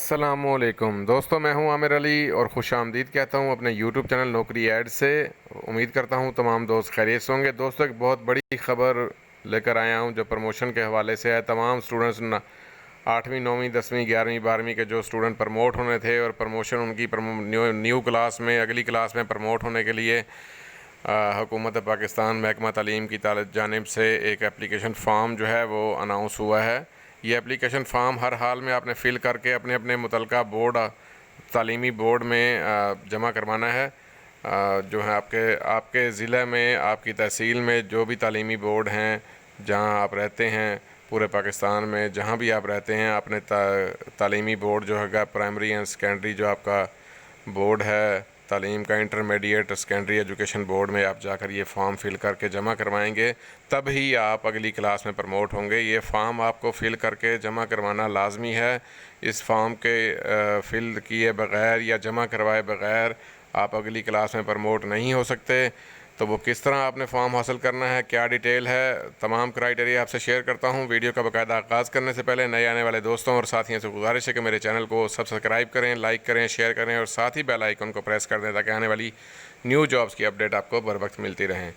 अस्सलामुअलैकुम दोस्तों, मैं हूं आमिर अली और खुश आमदीद कहता हूं अपने यूट्यूब चैनल नौकरी ऐड से। उम्मीद करता हूं तमाम दोस्त खैरियत से होंगे। दोस्तों, एक बहुत बड़ी ख़बर लेकर आया हूं जो प्रमोशन के हवाले से है। तमाम स्टूडेंट्स 8वीं 9वीं 10वीं 11वीं 12वीं के जो स्टूडेंट प्रमोट होने थे और प्रमोशन उनकी न्यू क्लास में अगली क्लास में प्रमोट होने के लिए हुकूमत पाकिस्तान महकमा तालीम की जानिब से एक एप्लीकेशन फ़ार्म जो है वो अनाउंस हुआ है। ये एप्लीकेशन फ़ार्म हर हाल में आपने फ़िल करके अपने अपने मुतलका बोर्ड तालीमी बोर्ड में जमा करवाना है। जो है आपके आपके ज़िले में, आपकी तहसील में जो भी तालीमी बोर्ड हैं जहां आप रहते हैं, पूरे पाकिस्तान में जहां भी आप रहते हैं, अपने तालीमी बोर्ड जो है प्राइमरी एंड सेकेंडरी जो आपका बोर्ड है तालीम का, इंटरमीडिएट सेकेंडरी एजुकेशन बोर्ड में आप जाकर ये फ़ॉर्म फ़िल करके जमा करवाएंगे, तब ही आप अगली क्लास में प्रमोट होंगे। ये फ़ॉर्म आपको फ़िल करके जमा करवाना लाजमी है। इस फॉर्म के फ़िल किए बग़ैर या जमा करवाए बग़ैर आप अगली क्लास में प्रमोट नहीं हो सकते। तो वो किस तरह आपने फॉर्म हासिल करना है, क्या डिटेल है, तमाम क्राइटेरिया आपसे शेयर करता हूँ। वीडियो का बाकायदा आगाज़ करने से पहले नए आने वाले दोस्तों और साथियों से गुजारिश है कि मेरे चैनल को सब्सक्राइब करें, लाइक करें, शेयर करें और साथ ही बेल आइकन को प्रेस कर दें ताकि आने वाली न्यू जॉब्स की अपडेट आपको बर वक्त मिलती रहें।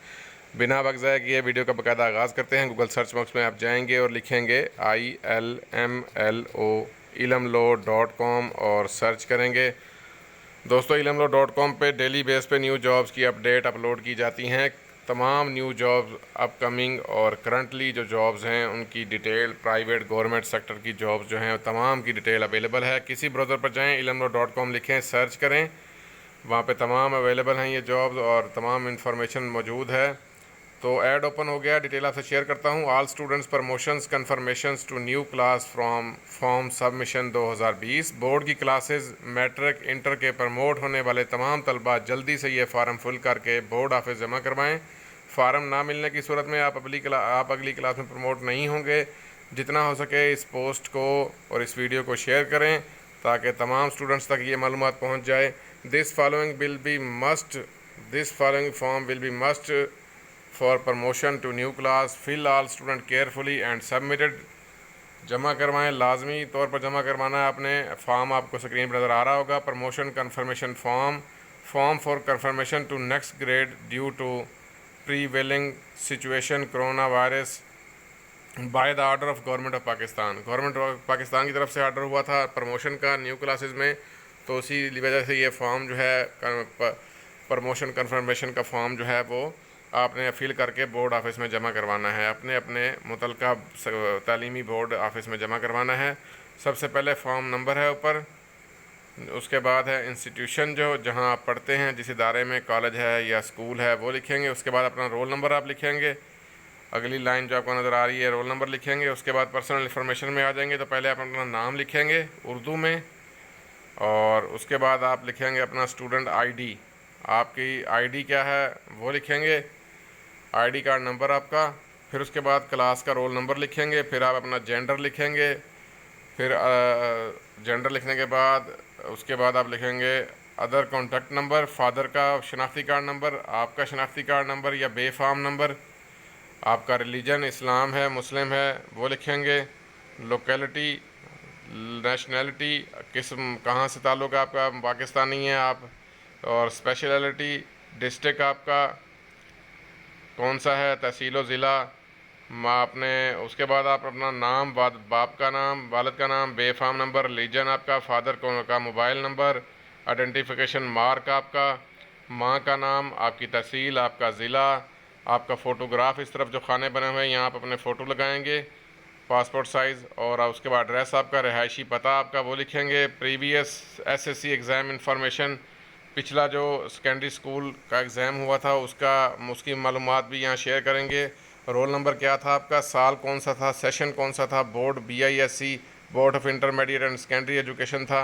बिना वक्त ज़ाया किए वीडियो का बाकायदा आगाज़ करते हैं। गूगल सर्च बॉक्स में आप जाएंगे और लिखेंगे ILMLO ilamlo.com और सर्च करेंगे। दोस्तों, ilamlo.com पे डेली बेस पे न्यू जॉब्स की अपडेट अपलोड की जाती हैं। तमाम न्यू जॉब्स अपकमिंग और करंटली जो जॉब्स हैं उनकी डिटेल, प्राइवेट गवर्नमेंट सेक्टर की जॉब्स जो हैं तमाम की डिटेल अवेलेबल है। किसी ब्राउज़र पर जाएं, ilamlo.com लिखें, सर्च करें, वहाँ पे तमाम अवेलेबल हैं ये जॉब्स और तमाम इंफॉर्मेशन मौजूद है। तो ऐड ओपन हो गया, डिटेल आपसे शेयर करता हूँ। All students promotions confirmations to new class from form submission 2020। Board की क्लासेस मैट्रिक इंटर के प्रमोट होने वाले तमाम तलबा जल्दी से ये फार्म फिल करके बोर्ड ऑफिस जमा करवाएं। फार्म ना मिलने की सूरत में आप अगली क्लास में प्रमोट नहीं होंगे। जितना हो सके इस पोस्ट को और इस वीडियो को शेयर करें ताकि तमाम स्टूडेंट्स तक ये मालूमात पहुँच जाए। This following form will be must for promotion to new class. Fill all student carefully and submitted. जमा करवाएं, लाजमी तौर पर जमा करवाना है आपने। फॉर्म आपको स्क्रीन पर नज़र आ रहा होगा। Promotion confirmation form for confirmation to next grade due to prevailing situation corona virus by the order of government of Pakistan. Government of Pakistan की तरफ से ऑर्डर हुआ था प्रमोशन का न्यू क्लासेस में, तो उसी वजह से ये फॉर्म जो है प्रमोशन कन्फर्मेशन का फॉर्म जो है वो आपने फिल करके बोर्ड ऑफिस में जमा करवाना है। अपने अपने मुतलका तालीमी बोर्ड ऑफिस में जमा करवाना है। सबसे पहले फॉर्म नंबर है ऊपर, उसके बाद है इंस्टीट्यूशन जो जहां आप पढ़ते हैं, जिस इदारे में कॉलेज है या स्कूल है वो लिखेंगे। उसके बाद अपना रोल नंबर आप लिखेंगे। अगली लाइन जो आपको नज़र आ रही है रोल नंबर लिखेंगे। उसके बाद पर्सनल इन्फॉर्मेशन में आ जाएंगे तो पहले आप अपना नाम लिखेंगे उर्दू में और उसके बाद आप लिखेंगे अपना स्टूडेंट ID। आपकी ID क्या है वो लिखेंगे, ID कार्ड नंबर आपका। फिर उसके बाद क्लास का रोल नंबर लिखेंगे। फिर आप अपना जेंडर लिखेंगे। फिर जेंडर लिखने के बाद उसके बाद आप लिखेंगे अदर कॉन्टैक्ट नंबर, फादर का शनाख्ती कार्ड नंबर, आपका शनाख्ती कार्ड नंबर या बेफाम नंबर। आपका रिलीजन इस्लाम है, मुस्लिम है वो लिखेंगे। लोकेलिटी, नेशनैलिटी, किस्म कहाँ से ताल्लुक़ है आपका, पाकिस्तानी है आप। और स्पेशलिटी, डिस्ट्रिक्ट आपका कौन सा है, तहसील ज़िला माँ अपने। उसके बाद आप अपना नाम, बाप का नाम, वालिद का नाम, बेफाम नंबर, रिलीजन आपका, फादर का मोबाइल नंबर, आइडेंटिफिकेशन मार्क आपका, माँ का नाम, आपकी तहसील, आपका ज़िला, आपका फ़ोटोग्राफ। इस तरफ जो खाने बने हुए हैं यहाँ आप अपने फ़ोटो लगाएंगे पासपोर्ट साइज़। और उसके बाद एड्रेस आपका, रिहायशी पता आपका वो लिखेंगे। प्रीवियस SSC एग्ज़ाम इंफॉर्मेशन, पिछला जो सेकेंडरी स्कूल का एग्ज़ाम हुआ था उसकी मालूमात भी यहाँ शेयर करेंगे। रोल नंबर क्या था आपका, साल कौन सा था, सेशन कौन सा था, board BISC board of intermediate and secondary education था,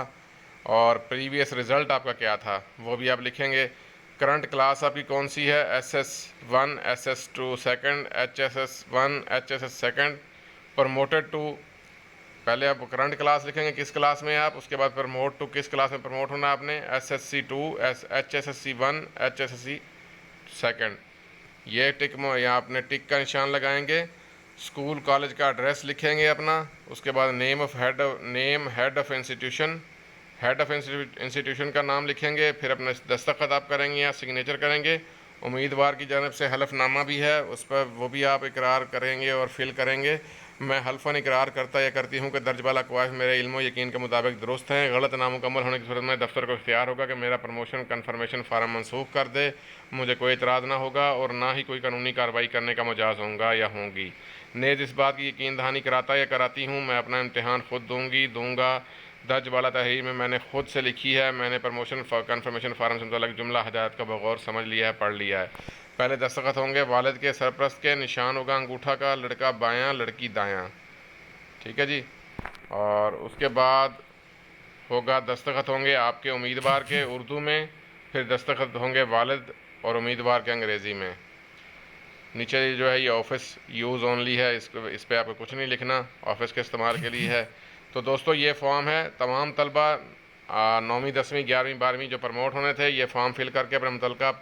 और प्रीवियस रिज़ल्ट आपका क्या था वो भी आप लिखेंगे। करंट क्लास आपकी कौन सी है, SS1 SS2 second, HSS1 HSS second, promoted to. पहले आप करंट क्लास लिखेंगे किस क्लास में आप, उसके बाद प्रमोट टू किस क्लास में प्रमोट होना आपने, SSC2 HSSC1 HSSC सेकंड। ये टिक यहाँ अपने टिक का निशान लगाएंगे। स्कूल कॉलेज का एड्रेस लिखेंगे अपना। उसके बाद name head of institution, head of institution का नाम लिखेंगे, फिर अपना दस्तखत आप करेंगे या सिग्नेचर करेंगे। उम्मीदवार की जानब से हलफनामा भी है, उस पर वो भी आप इकरार करेंगे और फिल करेंगे। मैं हल्फन इकरार करता या करती हूँ कि दर्ज वाला ख्वाहिश मेरे इल्म यकीन के मुताबिक दुरुस्त हैं। गलत नामुकम्मल होने की सूरत में दफ्तर को इख्तियार होगा कि मेरा प्रमोशन कन्फर्मेशन फार्म मनसूख कर दे। मुझे कोई इतराज़ ना होगा और ना ही कोई कानूनी कार्रवाई करने का मुजाज होगा या होंगी। नेज़ इस बात की यकीन दहानी कराता या कराती हूँ मैं अपना इम्तहान खुद दूँगा। दर्ज वाला तहरीर में मैंने खुद से लिखी है। मैंने प्रमोशन कन्फर्मेशन फार्म से मुतल्लिक़ जुमला हदायत का बगौर समझ लिया है, पढ़ लिया है। पहले दस्तखत होंगे वालिद के, सरपरस्त के, निशान होगा अंगूठा का, लड़का बायां लड़की दायां। ठीक है जी। और उसके बाद होगा दस्तखत होंगे आपके उम्मीदवार के उर्दू में, फिर दस्तखत होंगे वालिद और उम्मीदवार के अंग्रेज़ी में। नीचे जो है ये ऑफिस यूज़ ओनली है, इस पर आपको कुछ नहीं लिखना, ऑफिस के इस्तेमाल के लिए है। तो दोस्तों ये फॉर्म है, तमाम तलबा 9वीं 10वीं 11वीं 12वीं जो प्रमोट होने थे, ये फॉर्म फिल करके अपने मुतलका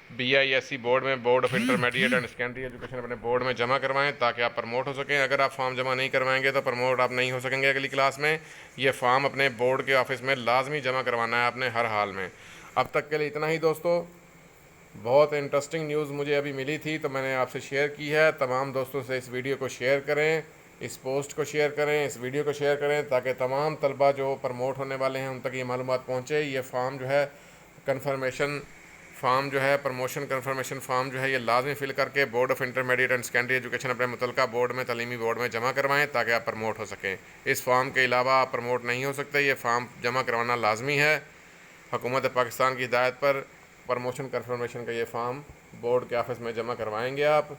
BISC बोर्ड में, board of intermediate and secondary education, अपने बोर्ड में जमा करवाएं ताकि आप प्रमोट हो सकें। अगर आप फॉर्म जमा नहीं करवाएंगे तो प्रमोट आप नहीं हो सकेंगे अगली क्लास में। ये फॉर्म अपने बोर्ड के ऑफिस में लाजमी जमा करवाना है आपने हर हाल में। अब तक के लिए इतना ही दोस्तों। बहुत इंटरेस्टिंग न्यूज़ मुझे अभी मिली थी तो मैंने आपसे शेयर की है। तमाम दोस्तों से इस वीडियो को शेयर करें, इस पोस्ट को शेयर करें, इस वीडियो को शेयर करें ताकि तमाम तलबा जो प्रमोट होने वाले हैं उन तक ये मालूमात पहुँचे। ये फॉर्म जो है कन्फर्मेशन फॉर्म जो है, प्रमोशन कन्फर्मेशन फॉर्म जो है, ये लाजमी फ़िल करके board of intermediate and secondary education अपने मुतलका बोर्ड में, तलीमी बोर्ड में जमा करवाएं ताकि आप प्रमोट हो सकें। इस फॉर्म के अलावा आप प्रमोट नहीं हो सकते, ये फॉर्म जमा करवाना लाजमी है। हुकूमत पाकिस्तान की हिदायत पर प्रमोशन कन्फर्मेशन का ये फॉर्म बोर्ड के ऑफिस में जमा करवाएंगे आप।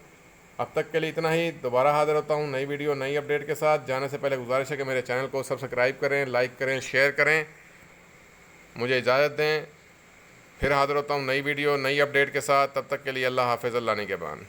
अब तक के लिए इतना ही। दोबारा हाजिर होता हूँ नई वीडियो नई अपडेट के साथ। जाने से पहले गुजारिश है कि मेरे चैनल को सब्सक्राइब करें, लाइक करें, शेयर करें। मुझे इजाज़त दें। फिर हाजिर होता हूँ नई वीडियो नई अपडेट के साथ। तब तक के लिए अल्लाह हाफ़िज़, अल्लाह निगहबान।